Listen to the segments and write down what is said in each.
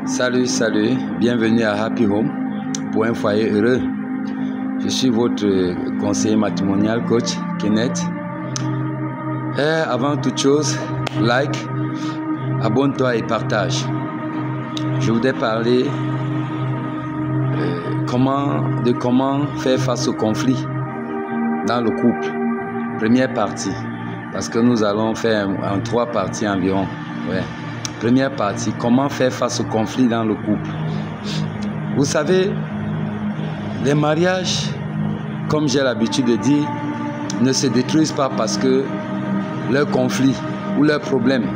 Salut, bienvenue à Happy Home pour un foyer heureux. Je suis votre conseiller matrimonial, coach Kenneth. Et avant toute chose, like, abonne-toi et partage. Je voudrais parler de comment faire face au conflit dans le couple. Première partie, parce que nous allons faire en 3 parties environ. Ouais. Première partie, comment faire face au conflit dans le couple. Vous savez, les mariages, comme j'ai l'habitude de dire, ne se détruisent pas parce que leurs conflits ou leurs problèmes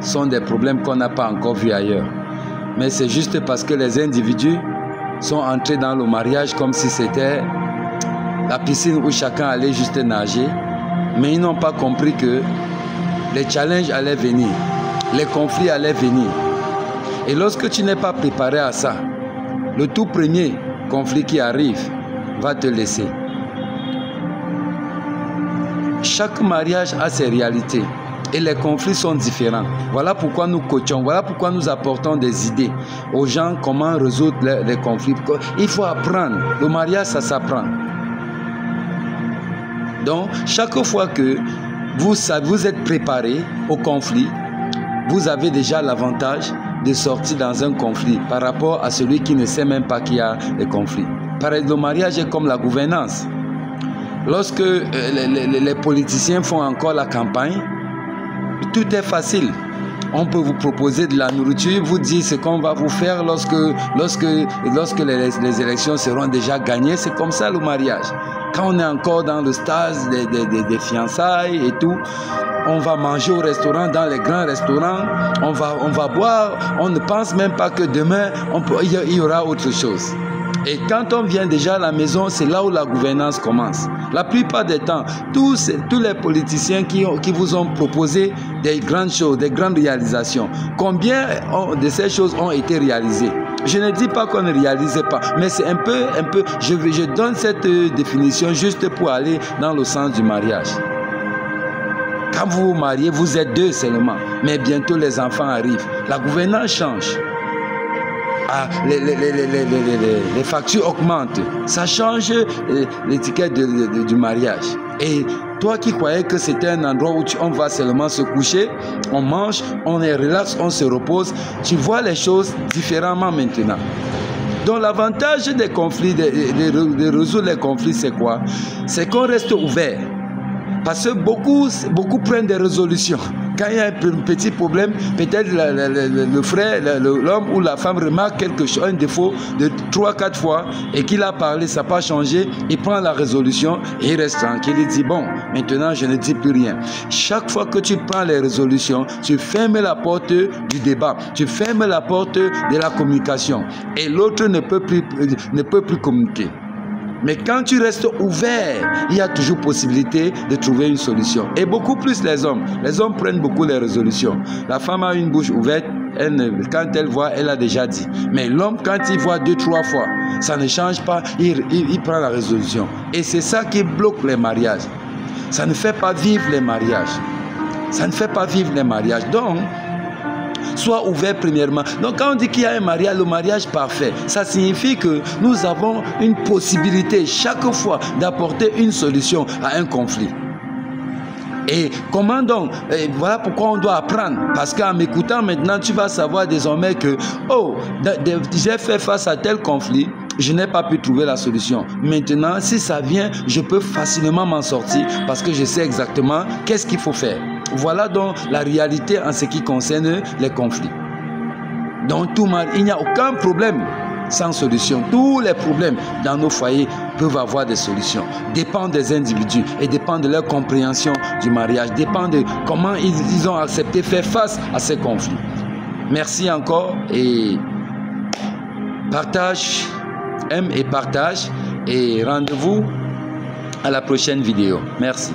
sont des problèmes qu'on n'a pas encore vus ailleurs. Mais c'est juste parce que les individus sont entrés dans le mariage comme si c'était la piscine où chacun allait juste nager, mais ils n'ont pas compris que les challenges allaient venir. Les conflits allaient venir. Et lorsque tu n'es pas préparé à ça, le tout premier conflit qui arrive va te laisser. Chaque mariage a ses réalités et les conflits sont différents. Voilà pourquoi nous coachons, voilà pourquoi nous apportons des idées aux gens comment résoudre les conflits. Il faut apprendre. Le mariage, ça s'apprend. Donc, chaque fois que vous êtes préparé au conflit, vous avez déjà l'avantage de sortir dans un conflit par rapport à celui qui ne sait même pas qu'il y a des conflits. Pareil, le mariage est comme la gouvernance. Lorsque les politiciens font encore la campagne, tout est facile. On peut vous proposer de la nourriture, vous dire ce qu'on va vous faire lorsque les élections seront déjà gagnées. C'est comme ça le mariage. Quand on est encore dans le stade des fiançailles et tout, on va manger au restaurant, dans les grands restaurants, on va boire, on ne pense même pas que demain, il y aura autre chose. Et quand on vient déjà à la maison, c'est là où la gouvernance commence. La plupart des temps, tous les politiciens qui vous ont proposé des grandes choses, des grandes réalisations, combien de ces choses ont été réalisées? Je ne dis pas qu'on ne réalisait pas, mais c'est un peu, je donne cette définition juste pour aller dans le sens du mariage. Quand vous vous mariez, vous êtes 2 seulement, mais bientôt les enfants arrivent. La gouvernance change. Ah, les factures augmentent. Ça change l'étiquette du mariage. Et toi qui croyais que c'était un endroit où on va seulement se coucher, on mange, on est relax, on se repose, tu vois les choses différemment maintenant. Donc l'avantage des conflits, de résoudre les conflits, c'est quoi? C'est qu'on reste ouvert. Parce que beaucoup prennent des résolutions. Quand il y a un petit problème, peut-être le frère, l'homme ou la femme remarque quelque chose, un défaut de 3-4 fois et qu'il a parlé, ça n'a pas changé, il prend la résolution et il reste tranquille. Il dit bon, maintenant je ne dis plus rien. Chaque fois que tu prends les résolutions, tu fermes la porte du débat, tu fermes la porte de la communication et l'autre ne peut plus communiquer. Mais quand tu restes ouvert, il y a toujours possibilité de trouver une solution. Et beaucoup plus les hommes. Les hommes prennent beaucoup les résolutions. La femme a une bouche ouverte, quand elle voit, elle a déjà dit. Mais l'homme, quand il voit 2-3 fois, ça ne change pas, il prend la résolution. Et c'est ça qui bloque les mariages. Ça ne fait pas vivre les mariages. Ça ne fait pas vivre les mariages. Donc, sois ouvert premièrement. Donc quand on dit qu'il y a un mariage, le mariage parfait, ça signifie que nous avons une possibilité chaque fois d'apporter une solution à un conflit. Et comment donc? Et voilà pourquoi on doit apprendre. Parce qu'en m'écoutant maintenant, tu vas savoir désormais que oh, j'ai fait face à tel conflit, je n'ai pas pu trouver la solution. Maintenant, si ça vient, je peux facilement m'en sortir parce que je sais exactement qu'est-ce qu'il faut faire. Voilà donc la réalité en ce qui concerne les conflits. Donc il n'y a aucun problème sans solution. Tous les problèmes dans nos foyers peuvent avoir des solutions. Dépend des individus et dépend de leur compréhension du mariage. Dépend de comment ils ont accepté faire face à ces conflits. Merci encore et partage, aime et partage et rendez-vous à la prochaine vidéo. Merci.